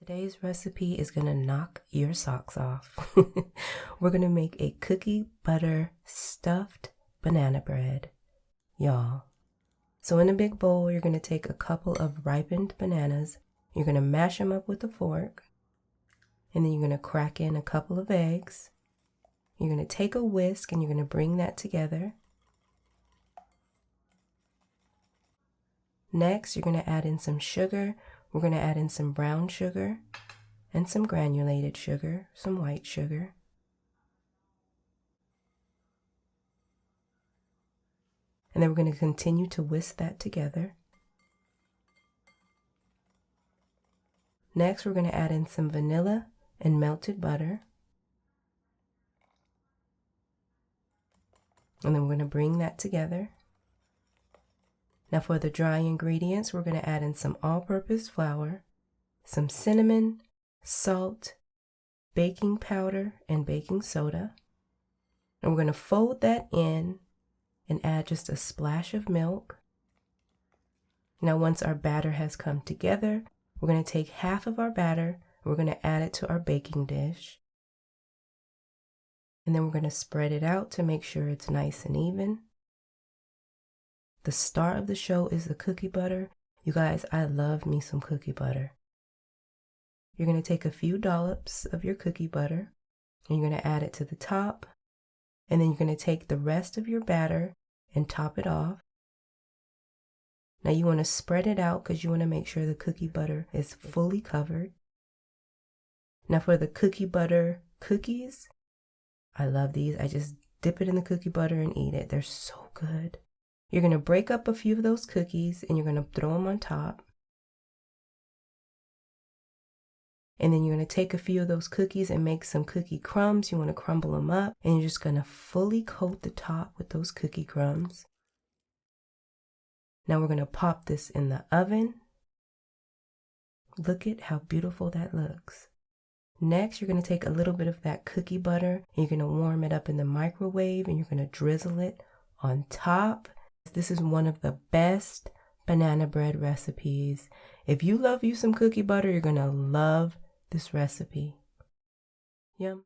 Today's recipe is gonna knock your socks off. We're gonna make a cookie butter stuffed banana bread, y'all. So in a big bowl, you're gonna take a couple of ripened bananas. You're gonna mash them up with a fork, and then you're gonna crack in a couple of eggs. You're gonna take a whisk and you're gonna bring that together. Next, you're gonna add in some sugar. We're going to add in some brown sugar and some granulated sugar, some white sugar. And then we're going to continue to whisk that together. Next, we're going to add in some vanilla and melted butter. And then we're going to bring that together. Now for the dry ingredients, we're going to add in some all-purpose flour, some cinnamon, salt, baking powder, and baking soda. And we're going to fold that in and add just a splash of milk. Now once our batter has come together, we're going to take half of our batter, we're going to add it to our baking dish. And then we're going to spread it out to make sure it's nice and even. The star of the show is the cookie butter. You guys, I love me some cookie butter. You're going to take a few dollops of your cookie butter and you're going to add it to the top. And then you're going to take the rest of your batter and top it off. Now you want to spread it out because you want to make sure the cookie butter is fully covered. Now for the cookie butter cookies, I love these. I just dip it in the cookie butter and eat it. They're so good. You're going to break up a few of those cookies and you're going to throw them on top. And then you're going to take a few of those cookies and make some cookie crumbs. You want to crumble them up and you're just going to fully coat the top with those cookie crumbs. Now we're going to pop this in the oven. Look at how beautiful that looks. Next, you're going to take a little bit of that cookie butter and you're going to warm it up in the microwave and you're going to drizzle it on top. This is one of the best banana bread recipes. If you love you some cookie butter, you're going to love this recipe. Yum.